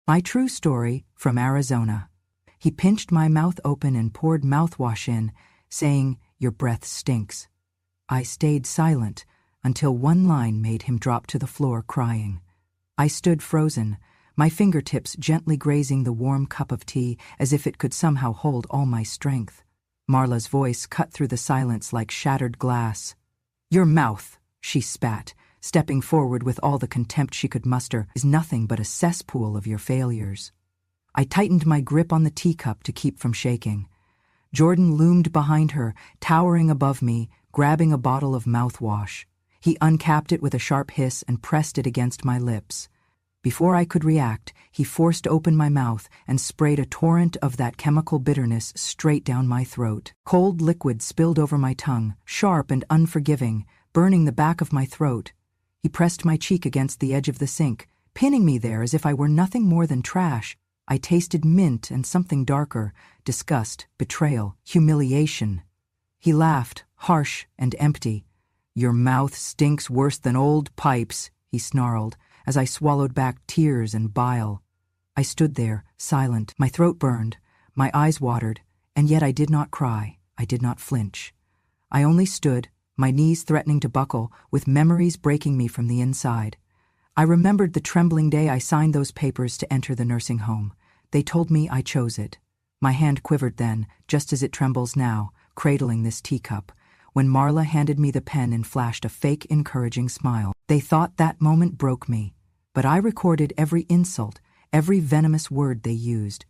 My true story from Arizona. He pinched my mouth open and poured mouthwash in, saying, "Your breath stinks." I stayed silent until one line made him drop to the floor crying. I stood frozen, my fingertips gently grazing the warm cup of tea as if it could somehow hold all my strength. Marla's voice cut through the silence like shattered glass. "Your mouth," she spat, stepping forward with all the contempt she could muster, "is nothing but a cesspool of your failures." I tightened my grip on the teacup to keep from shaking. Jordan loomed behind her, towering above me, grabbing a bottle of mouthwash. He uncapped it with a sharp hiss and pressed it against my lips. Before I could react, he forced open my mouth and sprayed a torrent of that chemical bitterness straight down my throat. Cold liquid spilled over my tongue, sharp and unforgiving, burning the back of my throat. He pressed my cheek against the edge of the sink, pinning me there as if I were nothing more than trash. I tasted mint and something darker, disgust, betrayal, humiliation. He laughed, harsh and empty. "Your mouth stinks worse than old pipes," he snarled, as I swallowed back tears and bile. I stood there, silent, my throat burned, my eyes watered, and yet I did not cry, I did not flinch. I only stood, my knees threatening to buckle, with memories breaking me from the inside. I remembered the trembling day I signed those papers to enter the nursing home. They told me I chose it. My hand quivered then, just as it trembles now, cradling this teacup, when Marla handed me the pen and flashed a fake, encouraging smile. They thought that moment broke me, but I recorded every insult, every venomous word they used.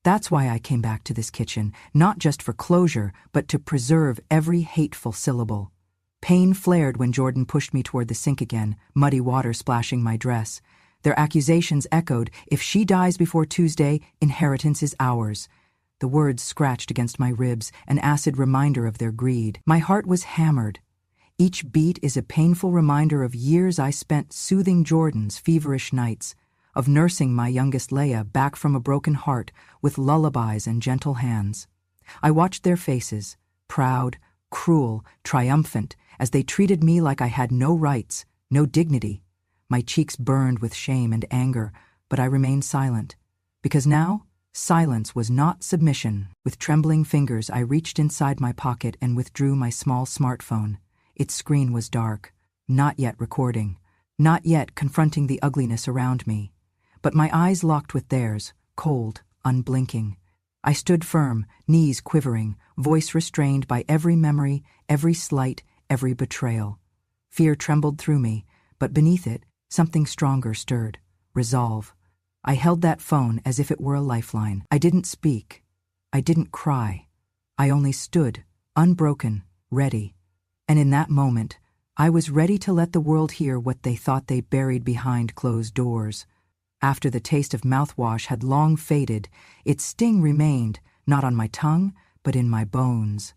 That's why I came back to this kitchen, not just for closure, but to preserve every hateful syllable. Pain flared when Jordan pushed me toward the sink again, muddy water splashing my dress. Their accusations echoed, "If she dies before Tuesday, inheritance is ours." The words scratched against my ribs, an acid reminder of their greed. My heart was hammered. Each beat is a painful reminder of years I spent soothing Jordan's feverish nights, of nursing my youngest Leia back from a broken heart with lullabies and gentle hands. I watched their faces, proud, cruel, triumphant, as they treated me like I had no rights, no dignity. My cheeks burned with shame and anger, but I remained silent, because now silence was not submission. With trembling fingers, I reached inside my pocket and withdrew my small smartphone. Its screen was dark, not yet recording, not yet confronting the ugliness around me. But my eyes locked with theirs, cold, unblinking. I stood firm, knees quivering, voice restrained by every memory, every slight, every betrayal. Fear trembled through me, but beneath it, something stronger stirred, resolve. I held that phone as if it were a lifeline. I didn't speak. I didn't cry. I only stood, unbroken, ready. And in that moment, I was ready to let the world hear what they thought they buried behind closed doors. After the taste of mouthwash had long faded, its sting remained, not on my tongue, but in my bones.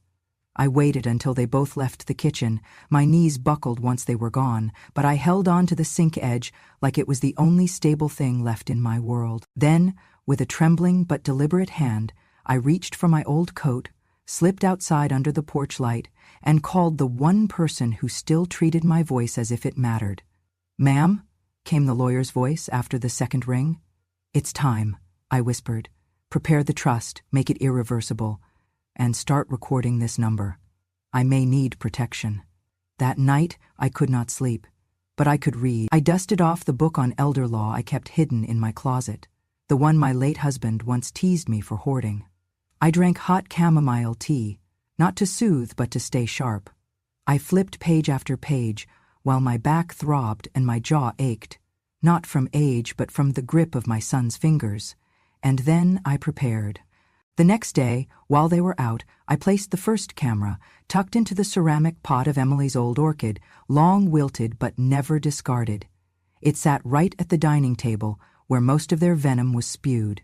I waited until they both left the kitchen. My knees buckled once they were gone, but I held on to the sink edge like it was the only stable thing left in my world. Then, with a trembling but deliberate hand, I reached for my old coat, slipped outside under the porch light, and called the one person who still treated my voice as if it mattered. "Ma'am?" came the lawyer's voice after the second ring. "It's time," I whispered. "Prepare the trust, make it irreversible, and start recording this number. I may need protection." That night, I could not sleep, but I could read. I dusted off the book on elder law I kept hidden in my closet, the one my late husband once teased me for hoarding. I drank hot chamomile tea, not to soothe but to stay sharp. I flipped page after page, while my back throbbed and my jaw ached, not from age but from the grip of my son's fingers. And then I prepared. The next day, while they were out, I placed the first camera, tucked into the ceramic pot of Emily's old orchid, long wilted but never discarded. It sat right at the dining table, where most of their venom was spewed.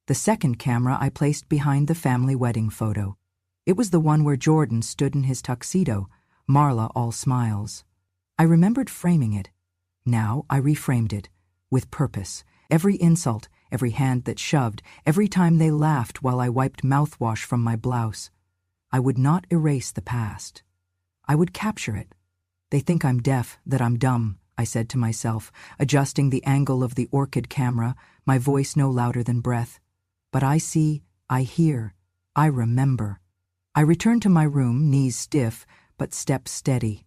The second camera I placed behind the family wedding photo. It was the one where Jordan stood in his tuxedo, Marla all smiles. I remembered framing it. Now I reframed it, with purpose. Every insult, every hand that shoved, every time they laughed while I wiped mouthwash from my blouse. I would not erase the past. I would capture it. They think I'm deaf, that I'm dumb, I said to myself, adjusting the angle of the orchid camera, my voice no louder than breath. But I see, I hear, I remember. I returned to my room, knees stiff, but steps steady.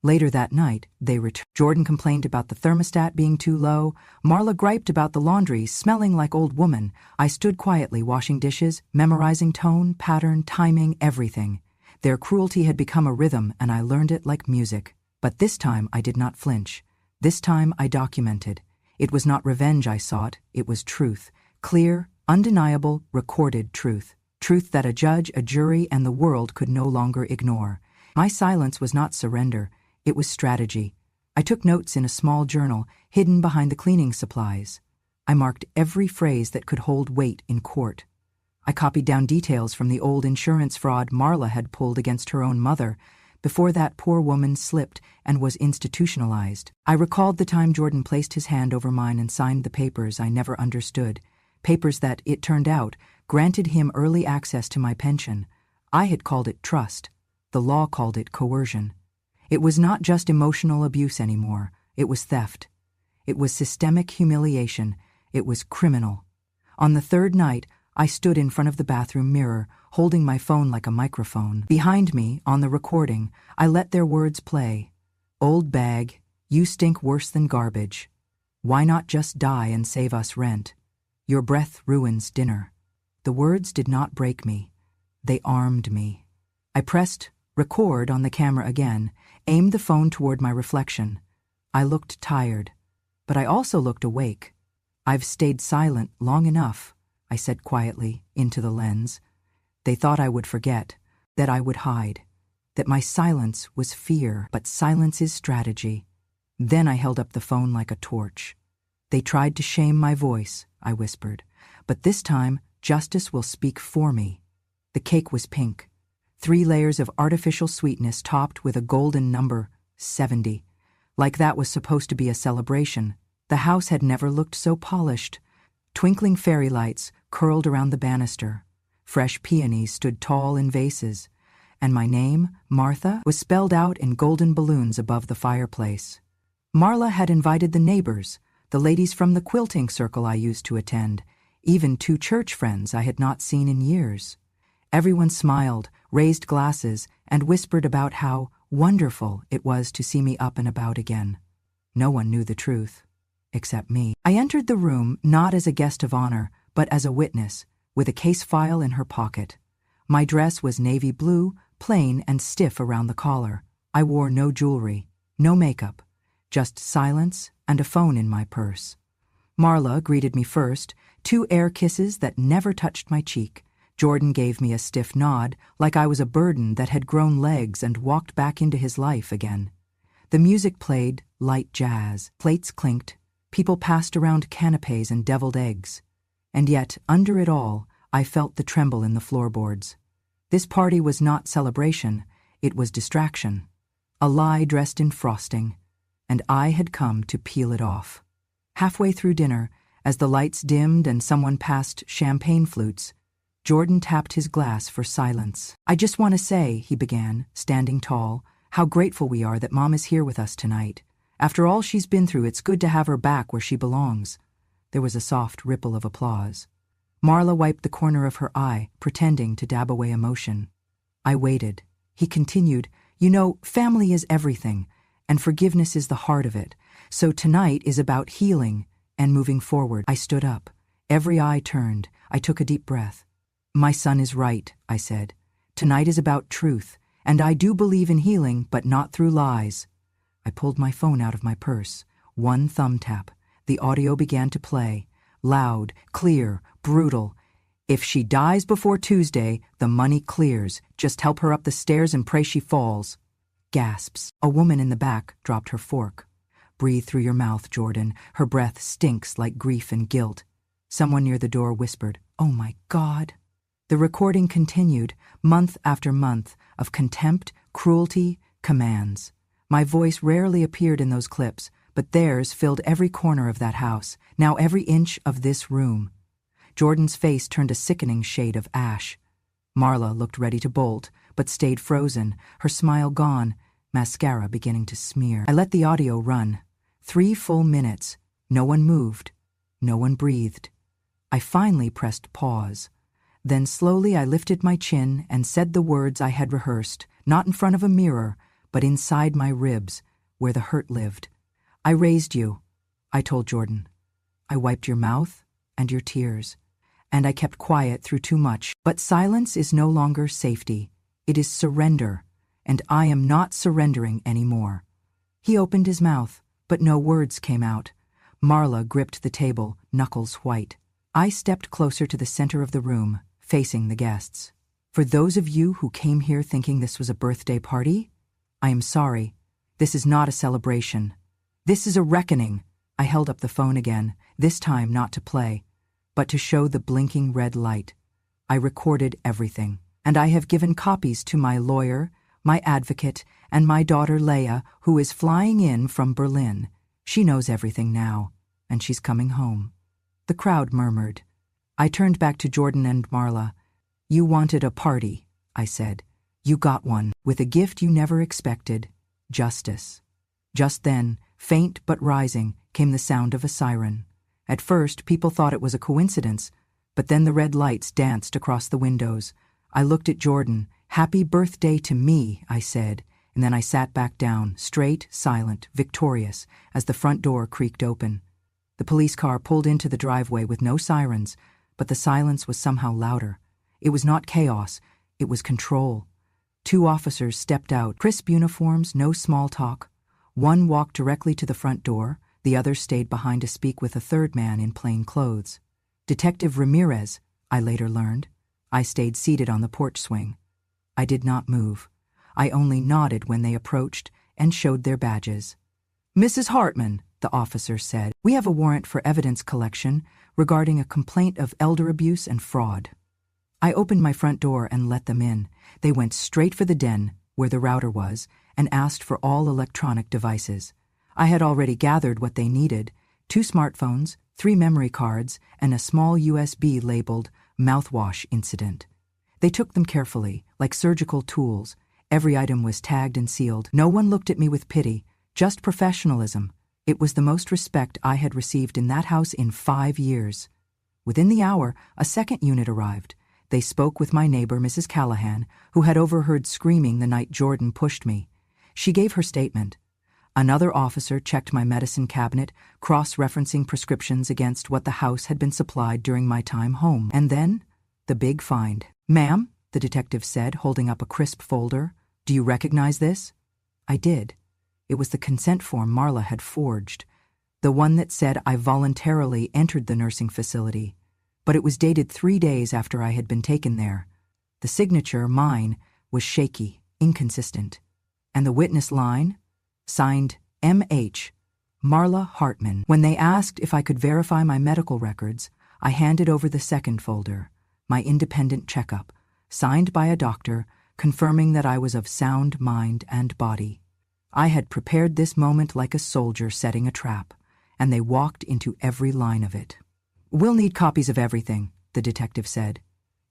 Later that night, they returned. Jordan complained about the thermostat being too low. Marla griped about the laundry smelling like old woman. I stood quietly washing dishes, memorizing tone, pattern, timing, everything. Their cruelty had become a rhythm, and I learned it like music. But this time I did not flinch. This time I documented. It was not revenge I sought, it was truth. Clear, undeniable, recorded truth. Truth that a judge, a jury, and the world could no longer ignore. My silence was not surrender, it was strategy. I took notes in a small journal, hidden behind the cleaning supplies. I marked every phrase that could hold weight in court. I copied down details from the old insurance fraud Marla had pulled against her own mother, before that poor woman slipped and was institutionalized. I recalled the time Jordan placed his hand over mine and signed the papers I never understood, papers that, it turned out, granted him early access to my pension. I had called it trust. The law called it coercion. It was not just emotional abuse anymore. It was theft. It was systemic humiliation. It was criminal. On the third night, I stood in front of the bathroom mirror, holding my phone like a microphone. Behind me, on the recording, I let their words play. Old bag, you stink worse than garbage. Why not just die and save us rent? Your breath ruins dinner. The words did not break me. They armed me. I pressed record on the camera again, aimed the phone toward my reflection. I looked tired, but I also looked awake. I've stayed silent long enough, I said quietly, into the lens. They thought I would forget, that I would hide, that my silence was fear, but silence is strategy. Then I held up the phone like a torch. They tried to shame my voice, I whispered, but this time justice will speak for me. The cake was pink. 3 layers of artificial sweetness topped with a golden number, 70. Like that was supposed to be a celebration. The house had never looked so polished. Twinkling fairy lights curled around the banister. Fresh peonies stood tall in vases. And my name, Martha, was spelled out in golden balloons above the fireplace. Marla had invited the neighbors, the ladies from the quilting circle I used to attend, even 2 church friends I had not seen in years. Everyone smiled, raised glasses, and whispered about how wonderful it was to see me up and about again. No one knew the truth, except me. I entered the room not as a guest of honor, but as a witness, with a case file in her pocket. My dress was navy blue, plain and stiff around the collar. I wore no jewelry, no makeup, just silence and a phone in my purse. Marla greeted me first, 2 air kisses that never touched my cheek. Jordan gave me a stiff nod, like I was a burden that had grown legs and walked back into his life again. The music played, light jazz. Plates clinked. People passed around canapes and deviled eggs. And yet, under it all, I felt the tremble in the floorboards. This party was not celebration, it was distraction. A lie dressed in frosting. And I had come to peel it off. Halfway through dinner, as the lights dimmed and someone passed champagne flutes, Jordan tapped his glass for silence. I just want to say, he began, standing tall, how grateful we are that Mom is here with us tonight. After all she's been through, it's good to have her back where she belongs. There was a soft ripple of applause. Marla wiped the corner of her eye, pretending to dab away emotion. I waited. He continued, you know, family is everything, and forgiveness is the heart of it. So tonight is about healing and moving forward. I stood up. Every eye turned. I took a deep breath. My son is right, I said. Tonight is about truth, and I do believe in healing, but not through lies. I pulled my phone out of my purse. 1 thumb tap. The audio began to play. Loud, clear, brutal. If she dies before Tuesday, the money clears. Just help her up the stairs and pray she falls. Gasps. A woman in the back dropped her fork. Breathe through your mouth, Jordan. Her breath stinks like grief and guilt. Someone near the door whispered, oh my God. The recording continued, month after month, of contempt, cruelty, commands. My voice rarely appeared in those clips, but theirs filled every corner of that house, now every inch of this room. Jordan's face turned a sickening shade of ash. Marla looked ready to bolt, but stayed frozen, her smile gone, mascara beginning to smear. I let the audio run. 3 full minutes. No one moved. No one breathed. I finally pressed pause. Then slowly I lifted my chin and said the words I had rehearsed, not in front of a mirror, but inside my ribs, where the hurt lived. I raised you, I told Jordan. I wiped your mouth and your tears. And I kept quiet through too much. But silence is no longer safety. It is surrender, and I am not surrendering anymore. He opened his mouth, but no words came out. Marla gripped the table, knuckles white. I stepped closer to the center of the room, facing the guests. For those of you who came here thinking this was a birthday party, I am sorry. This is not a celebration. This is a reckoning. I held up the phone again, this time not to play, but to show the blinking red light. I recorded everything, and I have given copies to my lawyer, my advocate, and my daughter Leia, who is flying in from Berlin. She knows everything now, and she's coming home. The crowd murmured. I turned back to Jordan and Marla. You wanted a party, I said. You got one, with a gift you never expected, justice. Just then, faint but rising, came the sound of a siren. At first, people thought it was a coincidence, but then the red lights danced across the windows. I looked at Jordan. Happy birthday to me, I said, and then I sat back down, straight, silent, victorious, as the front door creaked open. The police car pulled into the driveway with no sirens, but the silence was somehow louder. It was not chaos, it was control. 2 officers stepped out, crisp uniforms, no small talk. One walked directly to the front door, the other stayed behind to speak with a third man in plain clothes. Detective Ramirez, I later learned. I stayed seated on the porch swing. I did not move. I only nodded when they approached and showed their badges. Mrs. Hartman, the officer said, we have a warrant for evidence collection regarding a complaint of elder abuse and fraud. I opened my front door and let them in. They went straight for the den, where the router was, and asked for all electronic devices. I had already gathered what they needed: 2 smartphones, 3 memory cards, and a small USB labeled Mouthwash Incident. They took them carefully, like surgical tools. Every item was tagged and sealed. No one looked at me with pity, just professionalism. It was the most respect I had received in that house in 5 years. Within the hour, a second unit arrived. They spoke with my neighbor, Mrs. Callahan, who had overheard screaming the night Jordan pushed me. She gave her statement. Another officer checked my medicine cabinet, cross-referencing prescriptions against what the house had been supplied during my time home. And then, the big find. Ma'am, the detective said, holding up a crisp folder, do you recognize this? I did. It was the consent form Marla had forged, the one that said I voluntarily entered the nursing facility. But it was dated 3 days after I had been taken there. The signature, mine, was shaky, inconsistent. And the witness line? Signed M.H., Marla Hartman. When they asked if I could verify my medical records, I handed over the second folder, my independent checkup, signed by a doctor, confirming that I was of sound mind and body. I had prepared this moment like a soldier setting a trap, and they walked into every line of it. We'll need copies of everything, the detective said.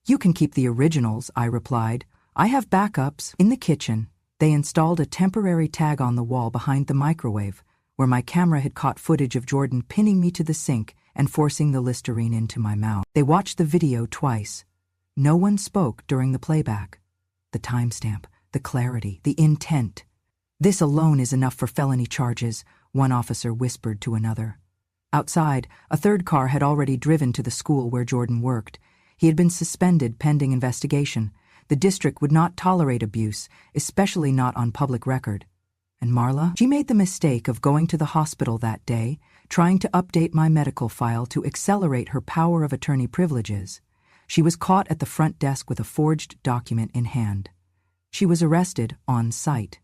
You can keep the originals, I replied. I have backups in the kitchen. They installed a temporary tag on the wall behind the microwave, where my camera had caught footage of Jordan pinning me to the sink and forcing the Listerine into my mouth. They watched the video twice. No one spoke during the playback. The timestamp, the clarity, the intent. This alone is enough for felony charges, one officer whispered to another. Outside, a third car had already driven to the school where Jordan worked. He had been suspended pending investigation. The district would not tolerate abuse, especially not on public record. And Marla? She made the mistake of going to the hospital that day, trying to update my medical file to accelerate her power of attorney privileges. She was caught at the front desk with a forged document in hand. She was arrested on sight.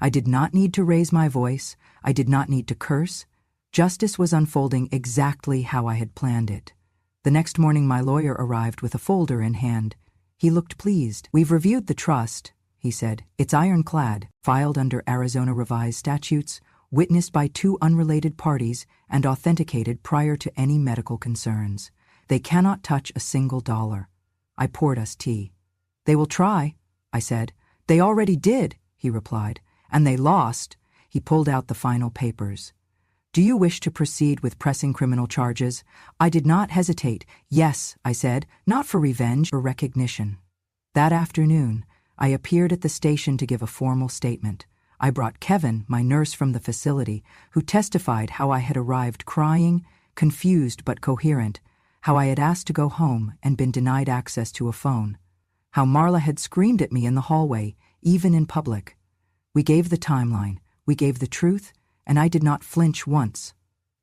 I did not need to raise my voice. I did not need to curse. Justice was unfolding exactly how I had planned it. The next morning my lawyer arrived with a folder in hand. He looked pleased. We've reviewed the trust, he said. It's ironclad, filed under Arizona revised statutes, witnessed by 2 unrelated parties, and authenticated prior to any medical concerns. They cannot touch a single dollar. I poured us tea. They will try, I said. They already did, he replied. And they lost. He pulled out the final papers. Do you wish to proceed with pressing criminal charges? I did not hesitate. Yes, I said, not for revenge or recognition. That afternoon, I appeared at the station to give a formal statement. I brought Kevin, my nurse from the facility, who testified how I had arrived crying, confused but coherent, how I had asked to go home and been denied access to a phone, how Marla had screamed at me in the hallway, even in public. We gave the timeline, we gave the truth, and I did not flinch once.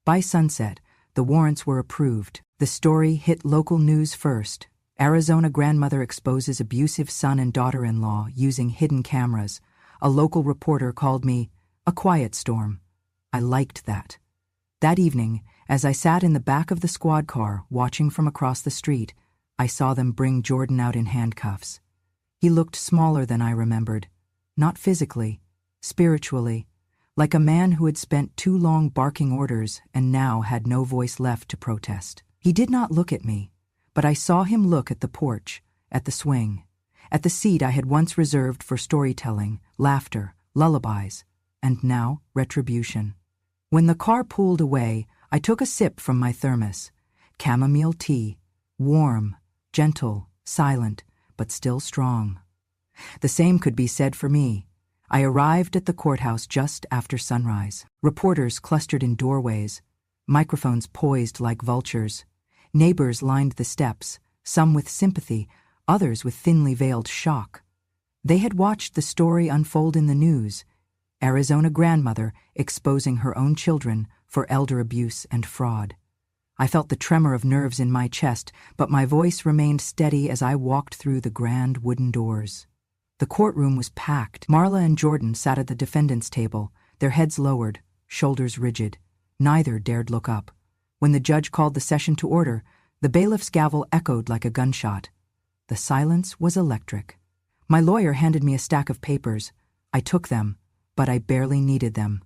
By sunset, the warrants were approved. The story hit local news first. Arizona grandmother exposes abusive son and daughter-in-law using hidden cameras. A local reporter called me a quiet storm. I liked that. That evening, as I sat in the back of the squad car watching from across the street, I saw them bring Jordan out in handcuffs. He looked smaller than I remembered. Not physically, spiritually, like a man who had spent too long barking orders and now had no voice left to protest. He did not look at me, but I saw him look at the porch, at the swing, at the seat I had once reserved for storytelling, laughter, lullabies, and now retribution. When the car pulled away, I took a sip from my thermos. Chamomile tea, warm, gentle, silent, but still strong. The same could be said for me. I arrived at the courthouse just after sunrise. Reporters clustered in doorways, microphones poised like vultures. Neighbors lined the steps, some with sympathy, others with thinly veiled shock. They had watched the story unfold in the news. Arizona grandmother exposing her own children for elder abuse and fraud. I felt the tremor of nerves in my chest, but my voice remained steady as I walked through the grand wooden doors. The courtroom was packed. Marla and Jordan sat at the defendant's table, their heads lowered, shoulders rigid. Neither dared look up. When the judge called the session to order, the bailiff's gavel echoed like a gunshot. The silence was electric. My lawyer handed me a stack of papers. I took them, but I barely needed them.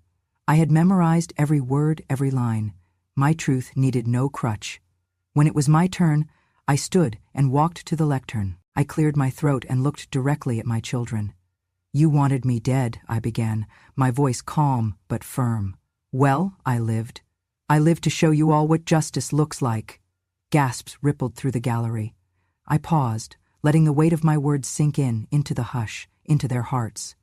I had memorized every word, every line. My truth needed no crutch. When it was my turn, I stood and walked to the lectern. I cleared my throat and looked directly at my children. You wanted me dead, I began, my voice calm but firm. Well, I lived. I lived to show you all what justice looks like. Gasps rippled through the gallery. I paused, letting the weight of my words sink in, into the hush, into their hearts.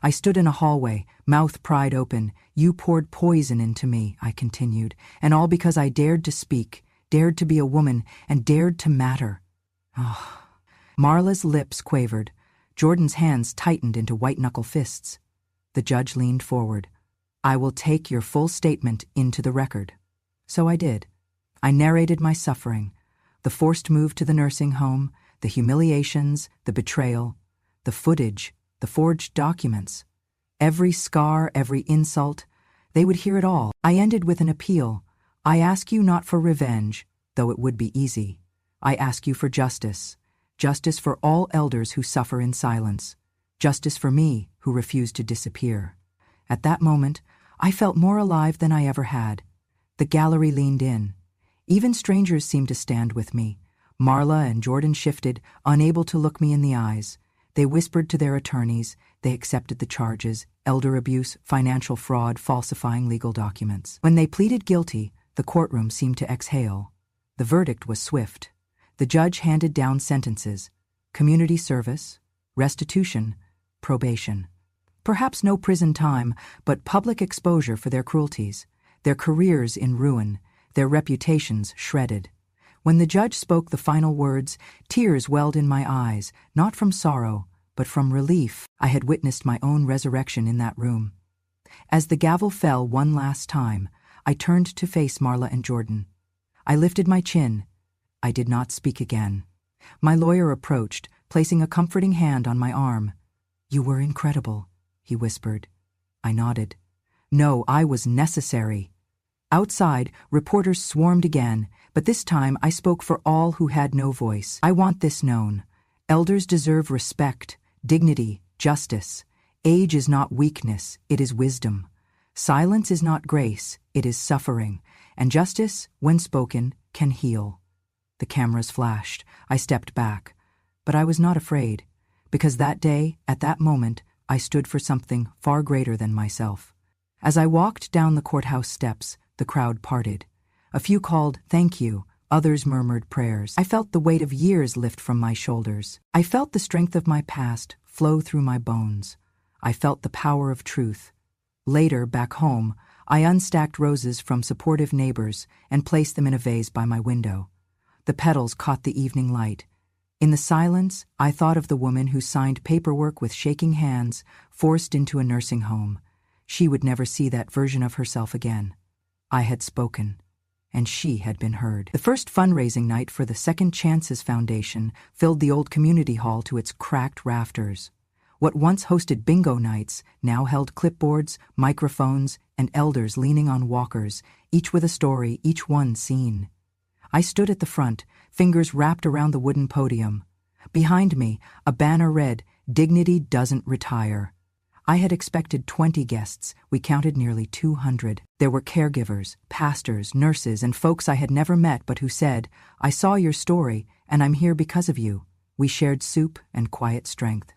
I stood in a hallway, mouth pried open. You poured poison into me, I continued, and all because I dared to speak, dared to be a woman, and dared to matter. Oh. Marla's lips quavered. Jordan's hands tightened into white-knuckle fists. The judge leaned forward. I will take your full statement into the record. So I did. I narrated my suffering, the forced move to the nursing home, the humiliations, the betrayal, the footage, the forged documents. Every scar, every insult, they would hear it all. I ended with an appeal. I ask you not for revenge, though it would be easy. I ask you for justice. Justice for all elders who suffer in silence. Justice for me, who refuse to disappear. At that moment, I felt more alive than I ever had. The gallery leaned in. Even strangers seemed to stand with me. Marla and Jordan shifted, unable to look me in the eyes. They whispered to their attorneys. They accepted the charges: elder abuse, financial fraud, falsifying legal documents. When they pleaded guilty, the courtroom seemed to exhale. The verdict was swift. The judge handed down sentences: community service, restitution, probation. Perhaps no prison time, but public exposure for their cruelties, their careers in ruin, their reputations shredded. When the judge spoke the final words, tears welled in my eyes, not from sorrow, but from relief. I had witnessed my own resurrection in that room. As the gavel fell one last time, I turned to face Marla and Jordan. I lifted my chin. I did not speak again. My lawyer approached, placing a comforting hand on my arm. You were incredible, he whispered. I nodded. No, I was necessary. Outside, reporters swarmed again, but this time I spoke for all who had no voice. I want this known. Elders deserve respect, dignity, justice. Age is not weakness, it is wisdom. Silence is not grace, it is suffering. And justice, when spoken, can heal. The cameras flashed. I stepped back. But I was not afraid, because that day, at that moment, I stood for something far greater than myself. As I walked down the courthouse steps, the crowd parted. A few called, "Thank you," others murmured prayers. I felt the weight of years lift from my shoulders. I felt the strength of my past flow through my bones. I felt the power of truth. Later, back home, I unstacked roses from supportive neighbors and placed them in a vase by my window. The petals caught the evening light. In the silence, I thought of the woman who signed paperwork with shaking hands, forced into a nursing home. She would never see that version of herself again. I had spoken, and she had been heard. The first fundraising night for the Second Chances Foundation filled the old community hall to its cracked rafters. What once hosted bingo nights now held clipboards, microphones, and elders leaning on walkers, each with a story, each one seen. I stood at the front, fingers wrapped around the wooden podium. Behind me, a banner read, "Dignity doesn't retire." I had expected 20 guests. We counted nearly 200. There were caregivers, pastors, nurses, and folks I had never met but who said, "I saw your story, and I'm here because of you." We shared soup and quiet strength.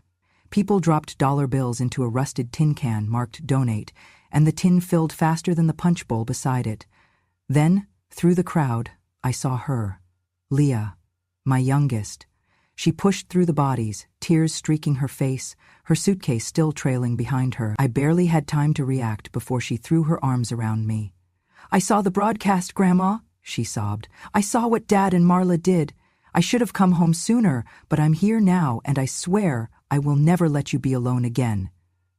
People dropped dollar bills into a rusted tin can marked "Donate," and the tin filled faster than the punch bowl beside it. Then, through the crowd, I saw her, Leah, my youngest. She pushed through the bodies, tears streaking her face, her suitcase still trailing behind her. I barely had time to react before she threw her arms around me. "I saw the broadcast, Grandma," she sobbed. "I saw what Dad and Marla did. I should have come home sooner, but I'm here now, and I swear I will never let you be alone again."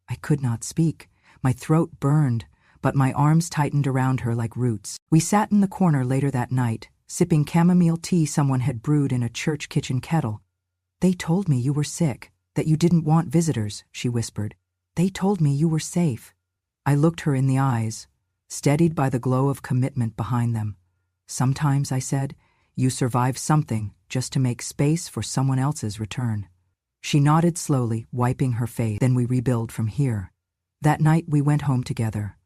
I could not speak. My throat burned, but my arms tightened around her like roots. We sat in the corner later that night, sipping chamomile tea someone had brewed in a church kitchen kettle. "They told me you were sick, that you didn't want visitors," she whispered. "They told me you were safe." I looked her in the eyes, steadied by the glow of commitment behind them. "Sometimes," I said, "you survive something just to make space for someone else's return." She nodded slowly, wiping her face. "Then we rebuild from here." That night we went home together.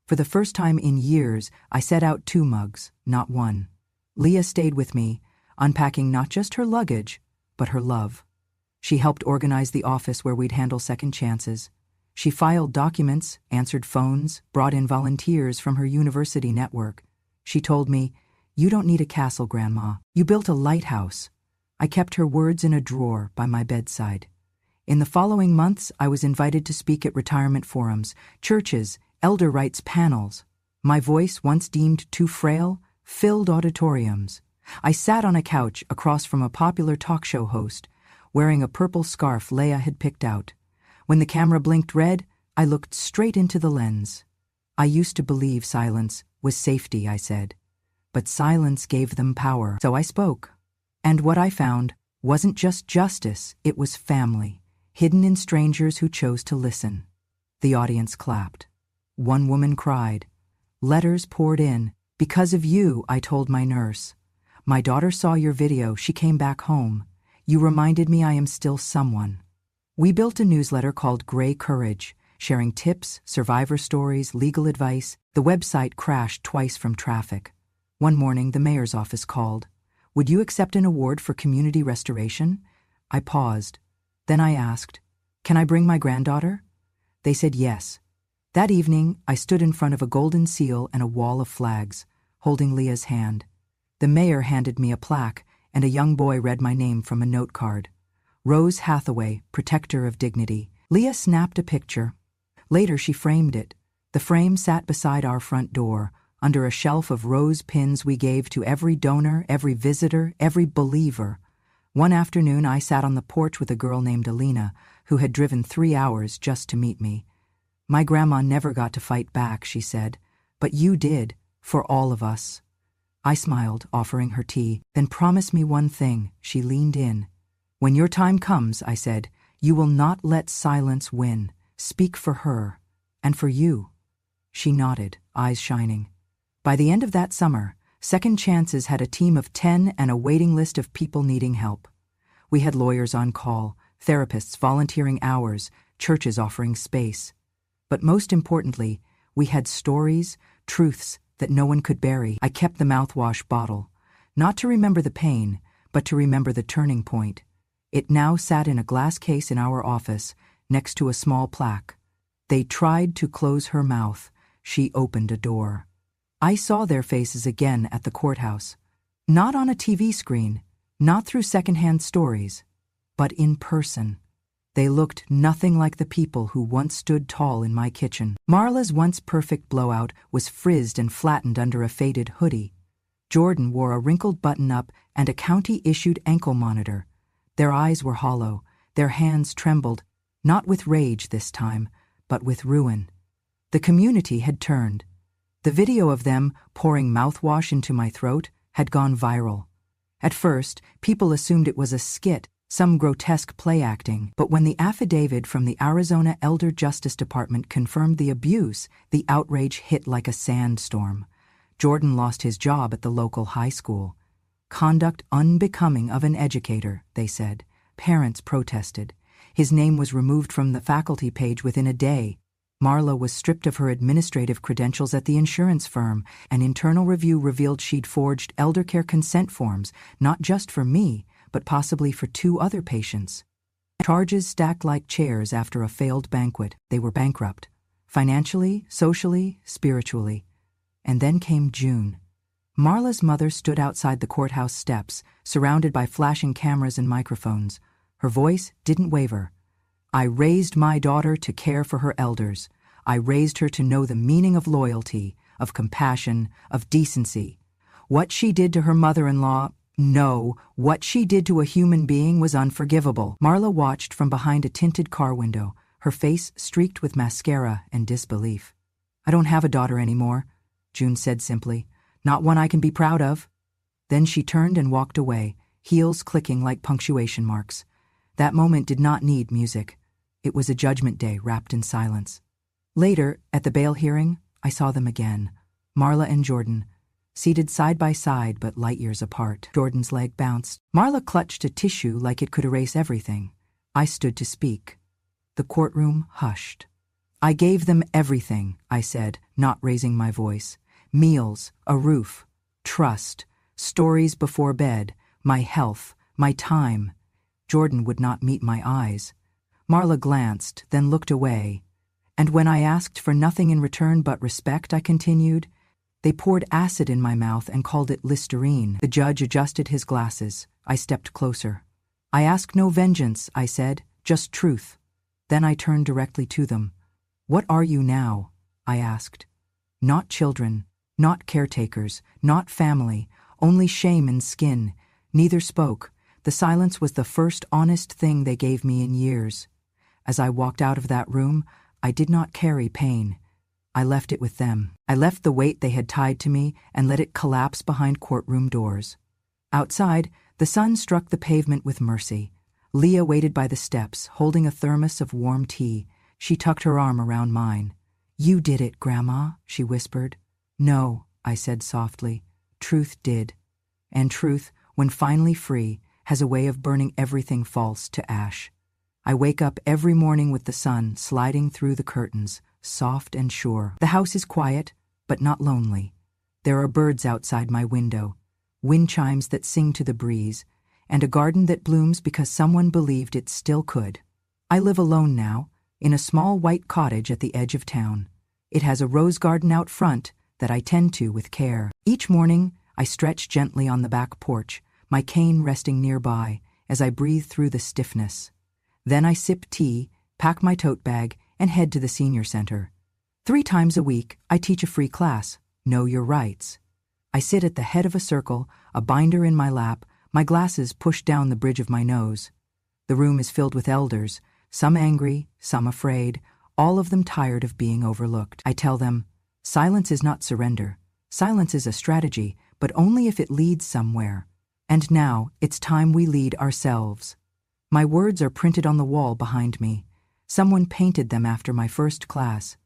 For the first time in years, I set out 2 mugs, not 1. Leah stayed with me, unpacking not just her luggage, but her love. She helped organize the office where we'd handle second chances. She filed documents, answered phones, brought in volunteers from her university network. She told me, "You don't need a castle, Grandma. You built a lighthouse." I kept her words in a drawer by my bedside. In the following months, I was invited to speak at retirement forums, churches, elder rights panels. My voice, once deemed too frail, filled auditoriums. I sat on a couch across from a popular talk show host, wearing a purple scarf Leah had picked out. When the camera blinked red, I looked straight into the lens. "I used to believe silence was safety," I said. "But silence gave them power." So I spoke. And what I found wasn't just justice, it was family, hidden in strangers who chose to listen. The audience clapped. One woman cried. Letters poured in. "Because of you," I told my nurse. "My daughter saw your video, she came back home. You reminded me I am still someone." We built a newsletter called Gray Courage, sharing tips, survivor stories, legal advice. The website crashed twice from traffic. One morning, the mayor's office called. "Would you accept an award for community restoration?" I paused. Then I asked, "Can I bring my granddaughter?" They said yes. That evening, I stood in front of a golden seal and a wall of flags, holding Leah's hand. The mayor handed me a plaque, and a young boy read my name from a note card. Rose Hathaway, Protector of Dignity. Leah snapped a picture. Later, she framed it. The frame sat beside our front door, under a shelf of rose pins we gave to every donor, every visitor, every believer. One afternoon, I sat on the porch with a girl named Alina, who had driven 3 hours just to meet me. "My grandma never got to fight back," she said, "but you did, for all of us." I smiled, offering her tea. "Then promise me one thing," she leaned in. "When your time comes," I said, "you will not let silence win. Speak for her, and for you." She nodded, eyes shining. By the end of that summer, Second Chances had a team of 10 and a waiting list of people needing help. We had lawyers on call, therapists volunteering hours, churches offering space. But most importantly, we had stories, truths that no one could bury. I kept the mouthwash bottle, not to remember the pain, but to remember the turning point. It now sat in a glass case in our office, next to a small plaque. "They tried to close her mouth. She opened a door." I saw their faces again at the courthouse. Not on a TV screen, not through secondhand stories, but in person. They looked nothing like the people who once stood tall in my kitchen. Marla's once perfect blowout was frizzed and flattened under a faded hoodie. Jordan wore a wrinkled button-up and a county-issued ankle monitor. Their eyes were hollow, their hands trembled, not with rage this time, but with ruin. The community had turned. The video of them pouring mouthwash into my throat had gone viral. At first, people assumed it was a skit, some grotesque play acting, but when the affidavit from the Arizona Elder Justice Department confirmed the abuse, the outrage hit like a sandstorm. Jordan lost his job at the local high school. Conduct unbecoming of an educator, they said. Parents protested. His name was removed from the faculty page within a day. Marla was stripped of her administrative credentials at the insurance firm. An internal review revealed she'd forged eldercare consent forms, not just for me, but possibly for 2 other patients. Charges stacked like chairs after a failed banquet. They were bankrupt. Financially, socially, spiritually. And then came June. Marla's mother stood outside the courthouse steps, surrounded by flashing cameras and microphones. Her voice didn't waver. I raised my daughter to care for her elders. I raised her to know the meaning of loyalty, of compassion, of decency. What she did to her mother-in-law, no, what she did to a human being was unforgivable. Marla watched from behind a tinted car window, her face streaked with mascara and disbelief. I don't have a daughter anymore, June said simply. Not one I can be proud of. Then she turned and walked away, heels clicking like punctuation marks. That moment did not need music. It was a judgment day wrapped in silence. Later, at the bail hearing, I saw them again, Marla and Jordan, seated side by side but light years apart. Jordan's leg bounced. Marla clutched a tissue like it could erase everything. I stood to speak. The courtroom hushed. I gave them everything, I said, not raising my voice. Meals, a roof, trust, stories before bed, my health, my time. Jordan would not meet my eyes. Marla glanced, then looked away. And when I asked for nothing in return but respect, I continued, they poured acid in my mouth and called it Listerine. The judge adjusted his glasses. I stepped closer. I ask no vengeance, I said, just truth. Then I turned directly to them. What are you now? I asked. Not children, not caretakers, not family, only shame and skin. Neither spoke. The silence was the first honest thing they gave me in years. As I walked out of that room, I did not carry pain. I left it with them. I left the weight they had tied to me and let it collapse behind courtroom doors. Outside, the sun struck the pavement with mercy. Leah waited by the steps, holding a thermos of warm tea. She tucked her arm around mine. You did it, Grandma, she whispered. No, I said softly. Truth did. And truth, when finally free, has a way of burning everything false to ash. I wake up every morning with the sun sliding through the curtains, soft and sure. The house is quiet, but not lonely. There are birds outside my window, wind chimes that sing to the breeze, and a garden that blooms because someone believed it still could. I live alone now, in a small white cottage at the edge of town. It has a rose garden out front that I tend to with care. Each morning, I stretch gently on the back porch, my cane resting nearby as I breathe through the stiffness. Then I sip tea, pack my tote bag, and head to the senior center. 3 times a week, I teach a free class, Know Your Rights. I sit at the head of a circle, a binder in my lap, my glasses pushed down the bridge of my nose. The room is filled with elders, some angry, some afraid, all of them tired of being overlooked. I tell them, silence is not surrender. Silence is a strategy, but only if it leads somewhere. And now, it's time we lead ourselves. My words are printed on the wall behind me. Someone painted them after my first class.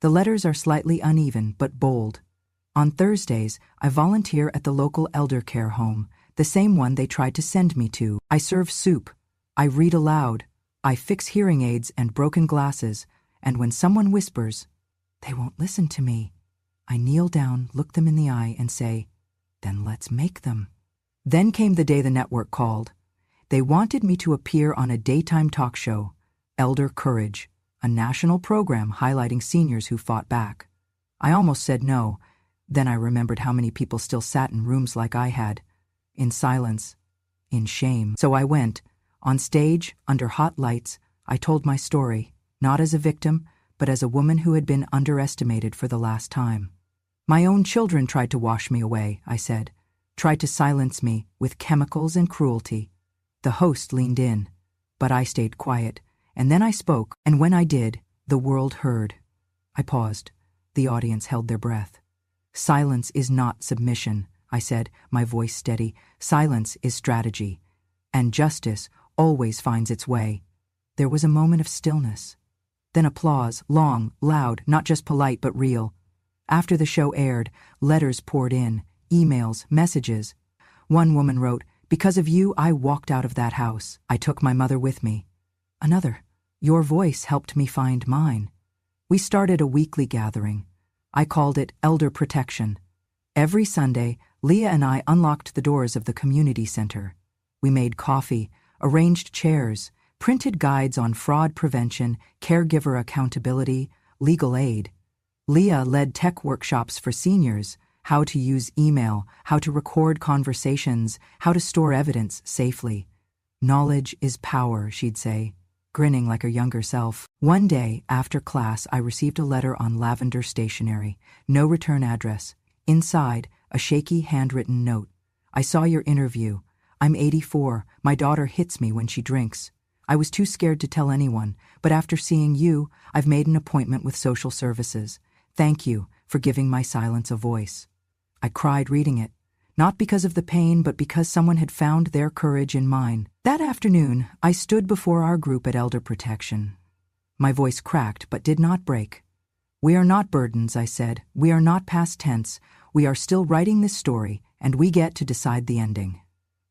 The letters are slightly uneven, but bold. On Thursdays, I volunteer at the local elder care home, the same one they tried to send me to. I serve soup. I read aloud. I fix hearing aids and broken glasses. And when someone whispers, they won't listen to me, I kneel down, look them in the eye, and say, then let's make them. Then came the day the network called. They wanted me to appear on a daytime talk show, Elder Courage, a national program highlighting seniors who fought back. I almost said no, Then I remembered how many people still sat in rooms like I had, in silence, in shame. So I went. On stage, under hot lights, I told my story, not as a victim, but as a woman who had been underestimated for the last time. My own children tried to wash me away, I said, tried to silence me with chemicals and cruelty. The host leaned in, but I stayed quiet, and then I spoke, and when I did, the world heard. I paused. The audience held their breath. Silence is not submission, I said, my voice steady. Silence is strategy, and justice always finds its way. There was a moment of stillness. Then applause, long, loud, not just polite but real. After the show aired, letters poured in, emails, messages. One woman wrote, "Because of you, I walked out of that house. I took my mother with me." Another, "Your voice helped me find mine." We started a weekly gathering. I called it Elder Protection. Every Sunday, Leah and I unlocked the doors of the community center. We made coffee, arranged chairs, printed guides on fraud prevention, caregiver accountability, legal aid. Leah led tech workshops for seniors, how to use email, how to record conversations, how to store evidence safely. Knowledge is power, she'd say, grinning like her younger self. One day, after class, I received a letter on lavender stationery, no return address. Inside, a shaky handwritten note. "I saw your interview. I'm 84. My daughter hits me when she drinks. I was too scared to tell anyone, but after seeing you, I've made an appointment with social services. Thank you for giving my silence a voice." I cried reading it, not because of the pain, but because someone had found their courage in mine. That afternoon, I stood before our group at Elder Protection. My voice cracked but did not break. "We are not burdens," I said. "We are not past tense. We are still writing this story, and we get to decide the ending."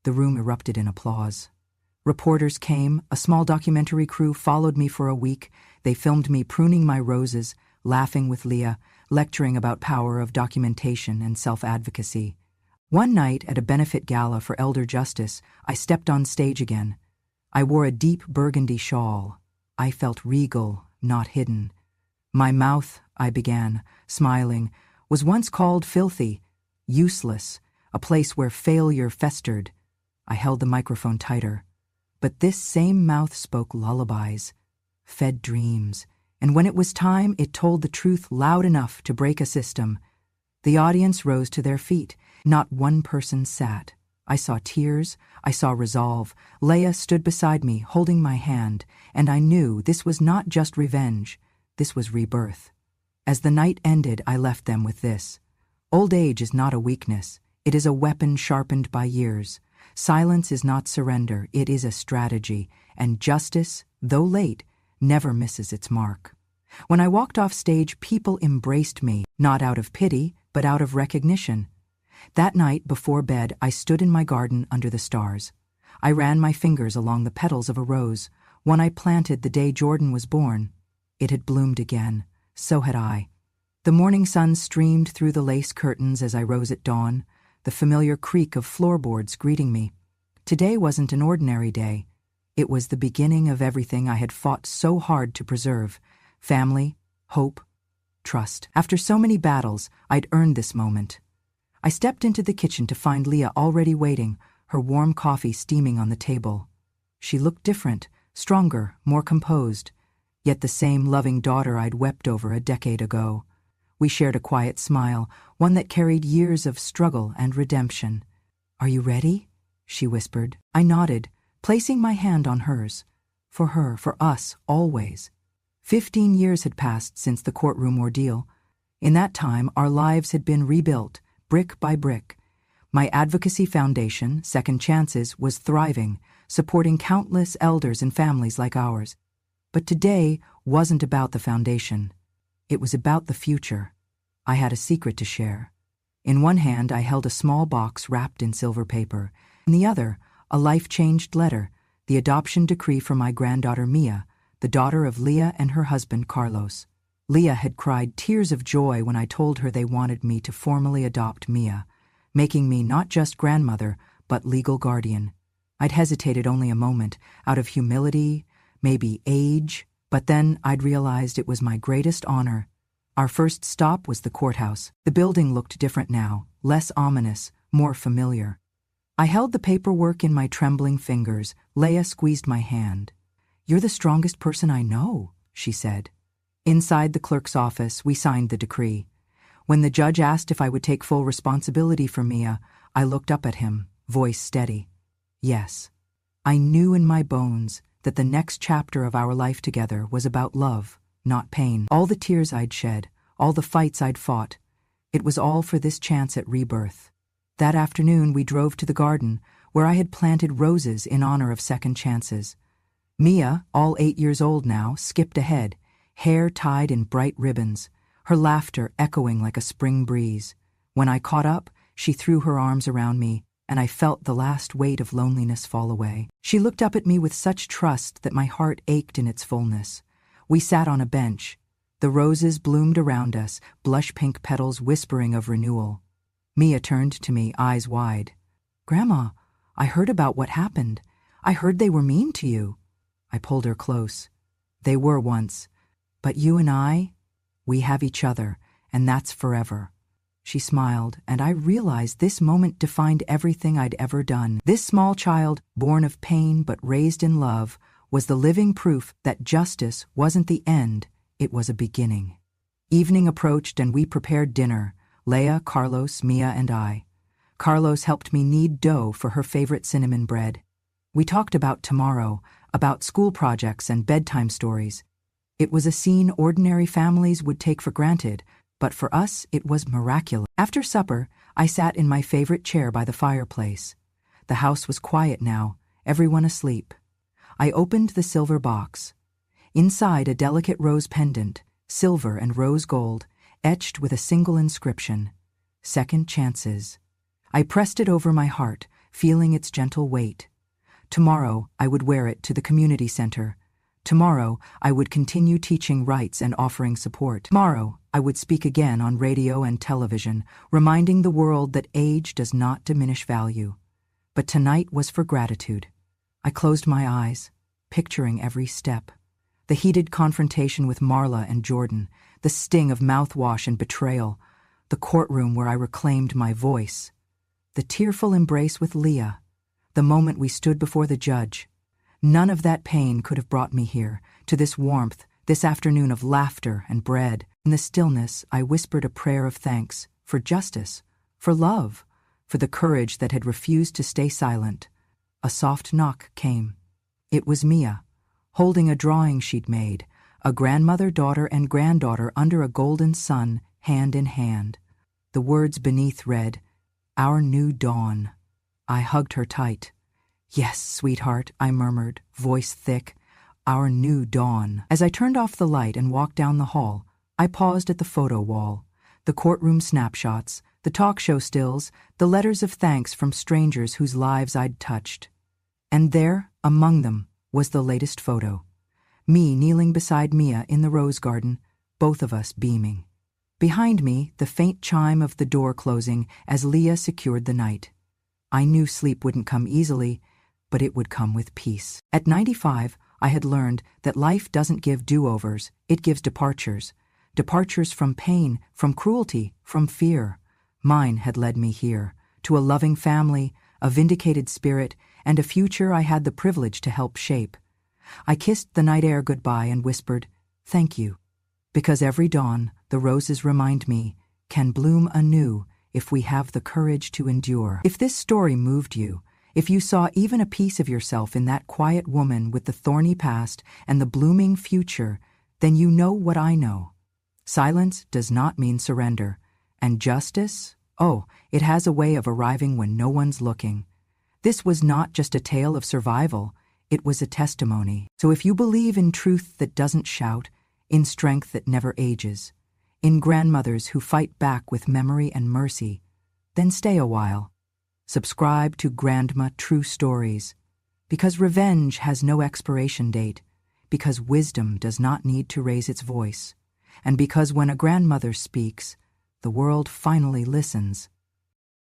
The room erupted in applause. Reporters came, a small documentary crew followed me for a week. They filmed me pruning my roses, laughing with Leah, lecturing about power of documentation and self-advocacy. One night at a benefit gala for elder justice, I stepped on stage again. I wore a deep burgundy shawl. I felt regal, not hidden. My mouth, I began, smiling, was once called filthy, useless, a place where failure festered. I held the microphone tighter. But this same mouth spoke lullabies, fed dreams, and when it was time, it told the truth loud enough to break a system. The audience rose to their feet. Not one person sat. I saw tears. I saw resolve. Leah stood beside me, holding my hand, and I knew this was not just revenge. This was rebirth. As the night ended, I left them with this. Old age is not a weakness. It is a weapon sharpened by years. Silence is not surrender. It is a strategy, and justice, though late, never misses its mark. When I walked off stage, people embraced me, not out of pity, but out of recognition. That night, before bed, I stood in my garden under the stars. I ran my fingers along the petals of a rose, one I planted the day Jordan was born. It had bloomed again. So had I. The morning sun streamed through the lace curtains as I rose at dawn, the familiar creak of floorboards greeting me. Today wasn't an ordinary day. It was the beginning of everything I had fought so hard to preserve: family, hope, trust. After so many battles, I'd earned this moment. I stepped into the kitchen to find Leah already waiting, her warm coffee steaming on the table. She looked different, stronger, more composed, yet the same loving daughter I'd wept over a decade ago. We shared a quiet smile, one that carried years of struggle and redemption. "Are you ready?" she whispered. I nodded, placing my hand on hers. For her, for us, always. 15 years had passed since the courtroom ordeal. In that time, our lives had been rebuilt, brick by brick. My advocacy foundation, Second Chances, was thriving, supporting countless elders and families like ours. But today wasn't about the foundation. It was about the future. I had a secret to share. In one hand, I held a small box wrapped in silver paper. In the other, a life-changed letter, the adoption decree for my granddaughter Mia, the daughter of Leah and her husband Carlos. Leah had cried tears of joy when I told her they wanted me to formally adopt Mia, making me not just grandmother, but legal guardian. I'd hesitated only a moment, out of humility, maybe age, but then I'd realized it was my greatest honor. Our first stop was the courthouse. The building looked different now, less ominous, more familiar. I held the paperwork in my trembling fingers. Leah squeezed my hand. "You're the strongest person I know," she said. Inside the clerk's office, we signed the decree. When the judge asked if I would take full responsibility for Mia, I looked up at him, voice steady. Yes. I knew in my bones that the next chapter of our life together was about love, not pain. All the tears I'd shed, all the fights I'd fought, it was all for this chance at rebirth. That afternoon we drove to the garden, where I had planted roses in honor of second chances. Mia, all 8 years old now, skipped ahead, hair tied in bright ribbons, her laughter echoing like a spring breeze. When I caught up, she threw her arms around me, and I felt the last weight of loneliness fall away. She looked up at me with such trust that my heart ached in its fullness. We sat on a bench. The roses bloomed around us, blush-pink petals whispering of renewal. Mia turned to me, eyes wide. "Grandma, I heard about what happened. I heard they were mean to you." I pulled her close. "They were once. But you and I, we have each other, and that's forever." She smiled, and I realized this moment defined everything I'd ever done. This small child, born of pain but raised in love, was the living proof that justice wasn't the end, it was a beginning. Evening approached and we prepared dinner, Leah, Carlos, Mia, and I. Carlos helped me knead dough for her favorite cinnamon bread. We talked about tomorrow, about school projects and bedtime stories. It was a scene ordinary families would take for granted, but for us it was miraculous. After supper, I sat in my favorite chair by the fireplace. The house was quiet now, everyone asleep. I opened the silver box. Inside, a delicate rose pendant, silver and rose gold, etched with a single inscription: Second Chances. I pressed it over my heart, feeling its gentle weight. Tomorrow, I would wear it to the community center. Tomorrow, I would continue teaching rights and offering support. Tomorrow, I would speak again on radio and television, reminding the world that age does not diminish value. But tonight was for gratitude. I closed my eyes, picturing every step. The heated confrontation with Marla and Jordan, the sting of mouthwash and betrayal, the courtroom where I reclaimed my voice, the tearful embrace with Leah, the moment we stood before the judge. None of that pain could have brought me here, to this warmth, this afternoon of laughter and bread. In the stillness, I whispered a prayer of thanks for justice, for love, for the courage that had refused to stay silent. A soft knock came. It was Mia, holding a drawing she'd made, a grandmother, daughter, and granddaughter under a golden sun, hand in hand. The words beneath read, "Our new dawn." I hugged her tight. "Yes, sweetheart," I murmured, voice thick, "our new dawn." As I turned off the light and walked down the hall, I paused at the photo wall, the courtroom snapshots, the talk show stills, the letters of thanks from strangers whose lives I'd touched. And there, among them, was the latest photo. Me kneeling beside Mia in the rose garden, both of us beaming. Behind me, the faint chime of the door closing as Leah secured the night. I knew sleep wouldn't come easily, but it would come with peace. At 95, I had learned that life doesn't give do-overs, it gives departures. Departures from pain, from cruelty, from fear. Mine had led me here, to a loving family, a vindicated spirit, and a future I had the privilege to help shape. I kissed the night air goodbye and whispered, "Thank you," because every dawn, the roses remind me, can bloom anew if we have the courage to endure. If this story moved you, if you saw even a piece of yourself in that quiet woman with the thorny past and the blooming future, then you know what I know. Silence does not mean surrender, and justice, oh, it has a way of arriving when no one's looking. This was not just a tale of survival, it was a testimony. So if you believe in truth that doesn't shout, in strength that never ages, in grandmothers who fight back with memory and mercy, then stay a while. Subscribe to Grandma True Stories, because revenge has no expiration date, because wisdom does not need to raise its voice, and because when a grandmother speaks, the world finally listens.